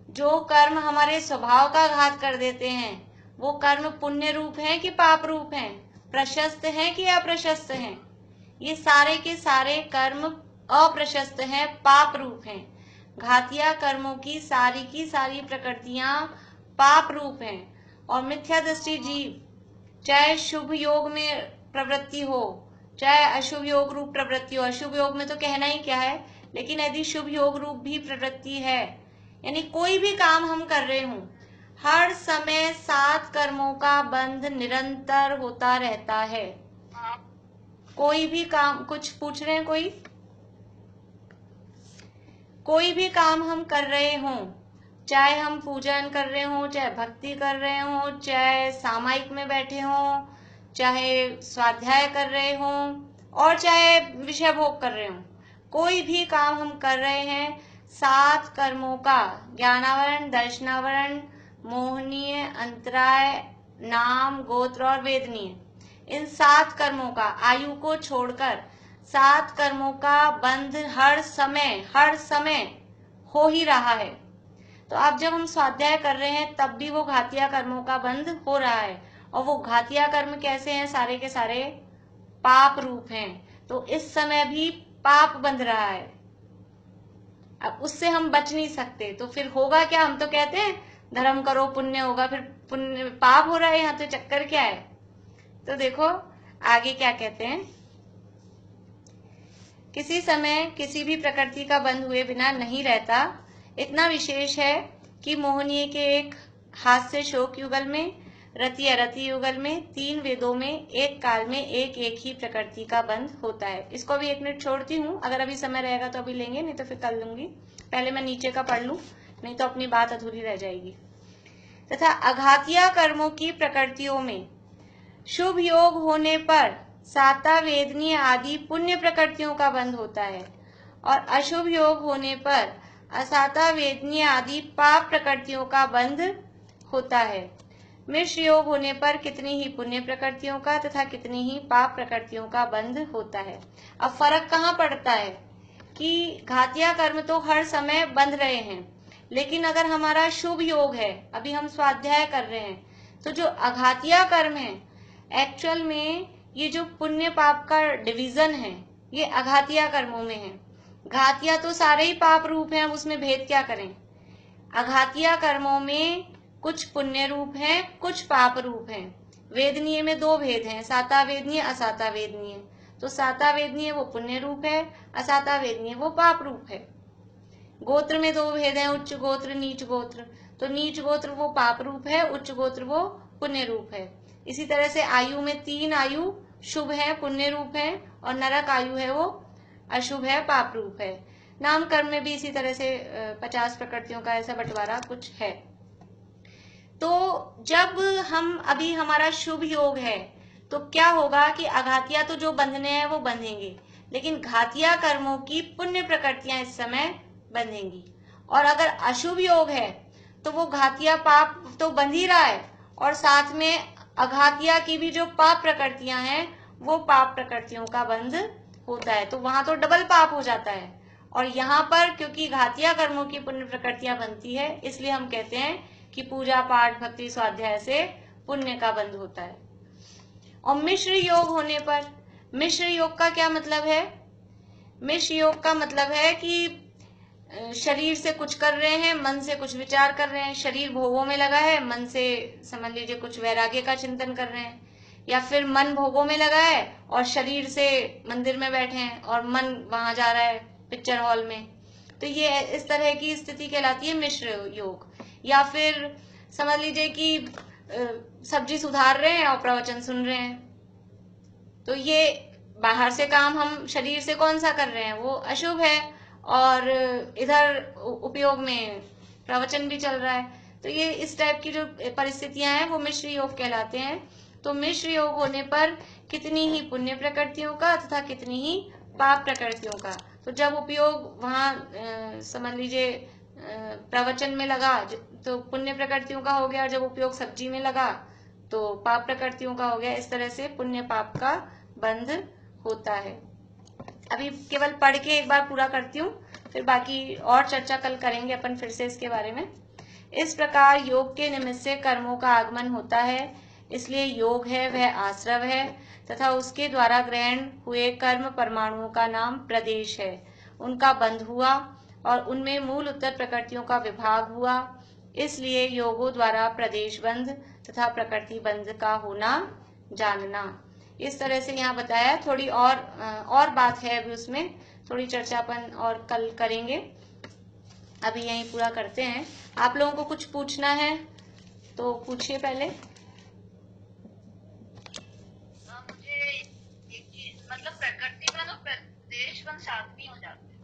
जो कर्म हमारे स्वभाव का घात कर देते हैं, वो कर्म पुण्य रूप है कि पाप रूप है? प्रशस्त है कि अप्रशस्त है? ये सारे के सारे कर्म अप्रशस्त हैं, पाप रूप हैं। घातिया कर्मों की सारी प्रकृतियां पाप रूप हैं। और मिथ्या दृष्टि जीव, चाहे शुभ योग में प्रवृत्ति हो, चाहे अशुभ योग रूप प्रवृत्ति हो, अशुभ योग में तो कहना ही क्या है, लेकिन यदि शुभ योग रूप भी प्रवृत्ति है, यानी कोई भी काम हम कर रहे हूं, हर समय 7 कर्मों का बंध निरंतर होता रहता है। कोई भी काम, कुछ पूछ रहे हैं कोई भी काम हम कर रहे हों, चाहे हम पूजन कर रहे हों, चाहे भक्ति कर रहे हों, चाहे सामायिक में बैठे हों, चाहे स्वाध्याय कर रहे हों, और चाहे विषय भोग कर रहे हों, कोई भी काम हम कर रहे हैं, 7 कर्मों का, ज्ञानावरण, दर्शनावरण, मोहनीय, अंतराय, नाम, गोत्र और वेदनीय, इन 7 कर्मों का, आयु को छोड़कर 7 कर्मों का बंध हर समय हो ही रहा है। तो अब जब हम स्वाध्याय कर रहे हैं, तब भी वो घातिया कर्मों का बंध हो रहा है। और वो घातिया कर्म कैसे हैं? सारे के सारे पाप रूप हैं। तो इस समय भी पाप बंध रहा है, अब उससे हम बच नहीं सकते। तो फिर होगा क्या? हम तो कहते हैं धर्म करो पुण्य होगा, फिर पुण्य पाप हो रहा है यहाँ, तो चक्कर क्या है? तो देखो आगे क्या कहते हैं, किसी समय किसी भी प्रकृति का बंध हुए बिना नहीं रहता। इतना विशेष है कि मोहनीय के एक हास्य शोक युगल में, रति अरति युगल में, 3 वेदों में एक काल में एक एक ही प्रकृति का बंध होता है। इसको अभी 1 मिनट छोड़ती हूँ, अगर अभी समय रहेगा तो अभी लेंगे, नहीं तो फिर कल लूंगी। पहले मैं नीचे का पढ़ लूं, नहीं तो अपनी बात अधूरी रह जाएगी। तथा अघातिया कर्मों की प्रकृतियों में शुभ योग होने पर साता वेदनीय आदि पुण्य प्रकृतियों का बंध होता है, और अशुभ योग होने पर असाता वेदनीय आदि पाप प्रकृतियों का बंध होता है। मिश्र योग होने पर कितनी ही पुण्य प्रकृतियों का तथा कितनी ही पाप प्रकृतियों का बंध होता है। अब फर्क कहाँ पड़ता है कि घातिया कर्म तो हर समय बंध रहे हैं, लेकिन अगर हमारा शुभ योग है, अभी हम स्वाध्याय कर रहे हैं, तो जो अघातिया कर्म है, एक्चुअल में ये जो पुण्य पाप का डिवीजन है, ये अघातिया कर्मों में है। घातिया तो सारे ही पाप रूप हैं, उसमें भेद क्या करें। अघातिया कर्मों में कुछ पुण्य रूप हैं, कुछ पाप रूप हैं। वेदनीय में 2 भेद हैं, साता वेदनीय, असाता वेदनीय। तो साता वेदनीय वो पुण्य रूप है, असाता वेदनीय वो पाप रूप है। गोत्र में 2 भेद हैं, उच्च गोत्र, नीच गोत्र। तो नीच गोत्र वो पाप रूप है, उच्च गोत्र वो पुण्य रूप है। इसी तरह से आयु में 3 आयु शुभ है, पुण्य रूप है, और नरक आयु है वो अशुभ है, पाप रूप है। नाम कर्म में भी इसी तरह से 50 प्रकृतियों का ऐसा बंटवारा कुछ है। तो जब हम अभी हमारा शुभ योग है, तो क्या होगा कि अघातिया तो जो बंधने हैं वो बंधेंगे, लेकिन घातिया कर्मों की पुण्य प्रकृतियां इस समय बंधेंगी। और अगर अशुभ योग है, तो वो घातिया पाप तो बंध ही रहा है, और साथ में अघातिया की भी जो पाप प्रकृतियां हैं, वो पाप प्रकृतियों का बंध होता है। तो वहां तो डबल पाप हो जाता है। और यहाँ पर क्योंकि घातिया कर्मों की पुण्य प्रकृतियां बनती है, इसलिए हम कहते हैं कि पूजा पाठ भक्ति स्वाध्याय से पुण्य का बंध होता है। और मिश्र योग होने पर, मिश्र योग का क्या मतलब है? मिश्र योग का मतलब है कि शरीर से कुछ कर रहे हैं, मन से कुछ विचार कर रहे हैं। शरीर भोगों में लगा है, मन से समझ लीजिए कुछ वैराग्य का चिंतन कर रहे हैं, या फिर मन भोगों में लगा है और शरीर से मंदिर में बैठे हैं और मन वहां जा रहा है पिक्चर हॉल में। तो ये इस तरह की स्थिति कहलाती है मिश्र योग। या फिर समझ लीजिए कि सब्जी सुधार रहे हैं और प्रवचन सुन रहे हैं, तो ये बाहर से काम हम शरीर से कौन सा कर रहे हैं, वो अशुभ है, और इधर उपयोग में प्रवचन भी चल रहा है। तो ये इस टाइप की जो परिस्थितियां हैं वो मिश्र योग कहलाते हैं। तो मिश्र योग होने पर कितनी ही पुण्य प्रकृतियों का तथा कितनी ही पाप प्रकृतियों का। तो जब उपयोग वहां समझ लीजिए प्रवचन में लगा तो पुण्य प्रकृतियों का हो गया, और जब उपयोग सब्जी में लगा तो पाप प्रकृतियों का हो गया। इस तरह से पुण्य पाप का बंध होता है। अभी केवल पढ़ के एक बार पूरा करती हूँ, फिर बाकी और चर्चा कल करेंगे अपन फिर से इसके बारे में। इस प्रकार योग के निमित्त से कर्मों का आगमन होता है, इसलिए योग है वह आश्रव है तथा उसके द्वारा ग्रहण हुए कर्म परमाणुओं का नाम प्रदेश है। उनका बंध हुआ और उनमें मूल उत्तर प्रकृतियों का विभाग हुआ, इसलिए योगों द्वारा प्रदेश बंध तथा प्रकृति बंध का होना जानना। इस तरह से यहाँ बताया। थोड़ी और बात है अभी उसमें, थोड़ी चर्चा अपन और कल करेंगे। अभी यहीं पूरा करते हैं। आप लोगों को कुछ पूछना है तो पूछिए पहले। मुझे एक चीज, मतलब प्रकृति बन और प्रदेश बन साथ में हो जाते हैं?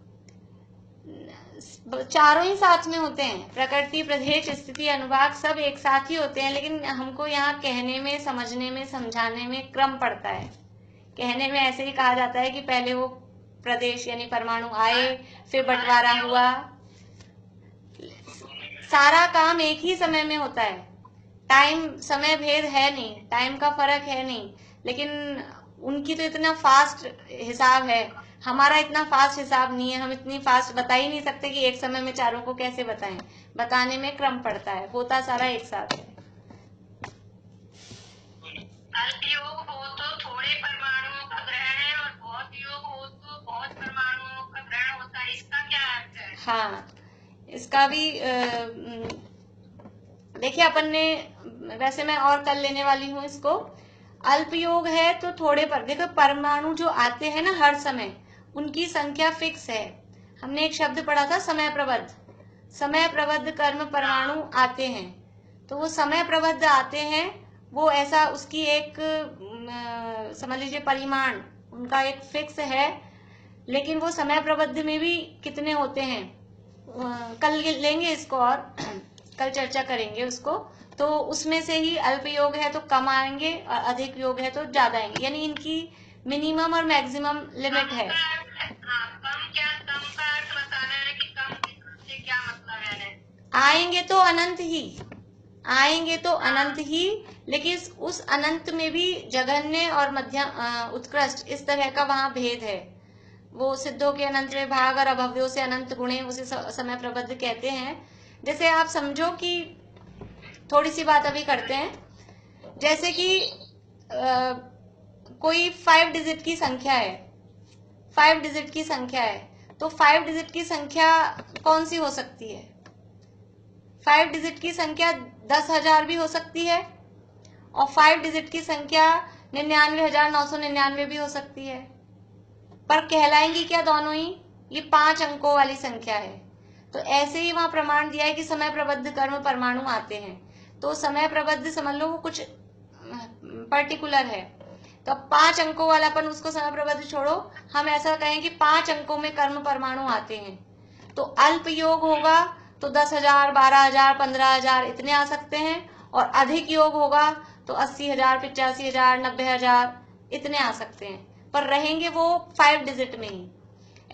चारों ही साथ में होते हैं। प्रकृति, प्रदेश, स्थिति, अनुभाग सब एक साथ ही होते हैं, लेकिन हमको यहाँ कहने में, समझने में, समझाने में क्रम पड़ता है। कहने में ऐसे ही कहा जाता है कि पहले वो प्रदेश यानी परमाणु आए, फिर बंटवारा हुआ। सारा काम एक ही समय में होता है। टाइम, समय भेद है नहीं, टाइम का फर्क है नहीं, लेकिन उनकी तो इतना फास्ट हिसाब है, हमारा इतना फास्ट हिसाब नहीं है। हम इतनी फास्ट बता ही नहीं सकते कि एक समय में चारों को कैसे बताएं। बताने में क्रम पड़ता है, होता सारा एक साथ है। अल्प योग हो तो थोड़े परमाणुओं का ग्रहण है और बहुत योग हो तो बहुत परमाणुओं का ग्रहण होता है, इसका क्या अर्थ है? हाँ, इसका भी देखिए अपन ने, वैसे मैं और कल लेने वाली हूँ इसको। अल्प योग है तो थोड़े पर, देखो परमाणु जो आते हैं ना हर समय, उनकी संख्या फिक्स है। हमने एक शब्द पढ़ा था समय प्रबद्ध। समय प्रबद्ध कर्म परमाणु आते हैं, तो वो समय प्रबद्ध आते हैं, वो ऐसा उसकी एक समझ लीजिए परिमाण उनका एक फिक्स है। लेकिन वो समय प्रबद्ध में भी कितने होते हैं, कल लेंगे इसको और कल चर्चा करेंगे उसको। तो उसमें से ही अल्प योग है तो कम आएंगे और अधिक योग है तो ज्यादा आएंगे, यानी इनकी मिनिमम और मैक्सिमम लिमिट है। कम का अर्थ बताना है कि कम से क्या मतलब है? आएंगे तो अनंत ही, आएंगे तो अनंत ही, लेकिन उस अनंत में भी जघन्य और मध्यम उत्कृष्ट इस तरह का वहां भेद है। वो सिद्धों के अनंत विभाग और अभव्यों से अनंत गुणे उसे समय प्रबद्ध कहते हैं। जैसे आप समझो कि थोड़ी सी बात अभी करते हैं, जैसे कि कोई 5 डिजिट की संख्या है, 5 डिजिट की संख्या है, तो 5 डिजिट की संख्या कौन सी हो सकती है? 5 डिजिट की संख्या 10,000 भी हो सकती है, और 5 डिजिट की संख्या 99,999 भी हो सकती है। पर कहलाएंगी क्या दोनों ही? ये 5 अंकों वाली संख्या है। तो ऐसे ही वहां प्रमाण दिया है कि समय प्रबद्ध कर्म परमाणु आते हैं, तो समय प्रबद्ध समझ लो वो कुछ पर्टिकुलर है। तो 5 अंकों वाला अपन उसको समय प्रबद्ध छोड़ो, हम ऐसा कहें कि 5 अंकों में कर्म परमाणु आते हैं। तो अल्प योग होगा तो 10,000, 12,000, 15,000 इतने आ सकते हैं, और अधिक योग होगा तो 80,000, 85,000, 90,000 इतने आ सकते हैं, पर रहेंगे वो 5 डिजिट में ही।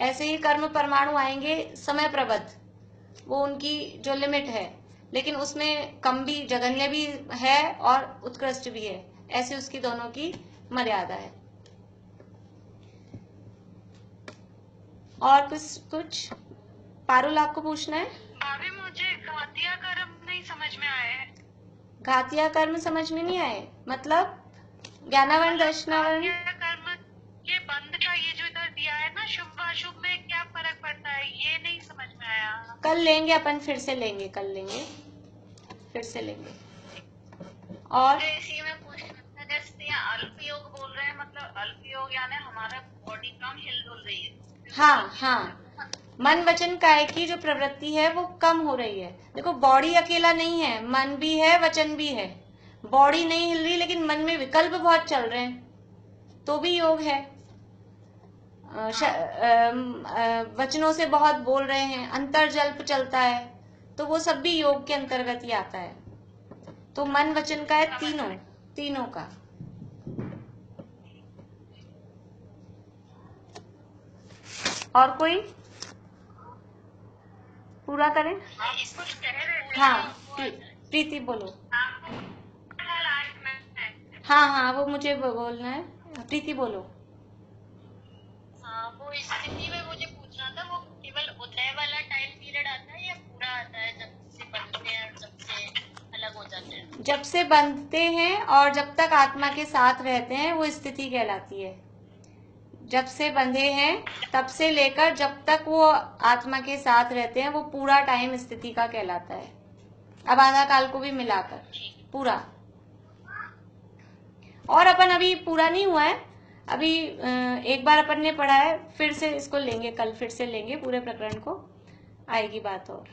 ऐसे ही कर्म परमाणु आएंगे समय प्रबद्ध, वो उनकी जो लिमिट है, लेकिन उसमें कम भी, जघन्य भी है और उत्कृष्ट भी है, ऐसे उसकी दोनों की मर्यादा है। और कुछ पारुल आपको पूछना है? अभी मुझे घातिया कर्म नहीं समझ में आए हैं। घातिया कर्म समझ में नहीं आए मतलब ज्ञानावरण, दर्शनावरण, कर्म ये बंद का ये जो इधर दिया है ना, शुभ अशुभ में क्या फर्क पड़ता है, ये नहीं समझ में आया। कल लेंगे अपन, फिर से लेंगे, कल लेंगे, फिर से लेंगे। और इसी में पूछना, जैसे यहाँ अल्प योग बोल रहे हैं, मतलब अल्प योग यानी हमारा बॉडी कम हिलडुल रही है। हाँ हाँ, मन वचन काय की जो प्रवृत्ति है वो कम हो रही है। देखो बॉडी अकेला नहीं है, मन भी है, वचन भी है। बॉडी नहीं हिल रही लेकिन मन में विकल्प बहुत चल रहे हैं, तो भी योग है। वचनों से बहुत बोल रहे हैं, अंतर्जल्प चलता है, तो वो सब भी योग के अंतर्गत ही आता है। तो मन वचन का है तीनों का। और कोई पूरा करें? इसको कह रहे थे हाँ प्रीति बोलो। आपको लास्ट में हाँ वो मुझे बोलना है, प्रीति बोलो। हाँ, वो स्थिति में मुझे पूछना था, वो केवल उदय वाला टाइम पीरियड आता है या पूरा आता है, जब से बनते हैं और जब से अलग हो जाते हैं? जब से बनते हैं और जब तक आत्मा के साथ रहते हैं वो स्थिति कहलाती है। जब से बंधे हैं तब से लेकर जब तक वो आत्मा के साथ रहते हैं वो पूरा टाइम स्थिति का कहलाता है। अब आधा काल को भी मिलाकर पूरा। और अपन अभी पूरा नहीं हुआ है, अभी एक बार अपन ने पढ़ा है, फिर से इसको लेंगे, कल फिर से लेंगे पूरे प्रकरण को, आएगी बात और।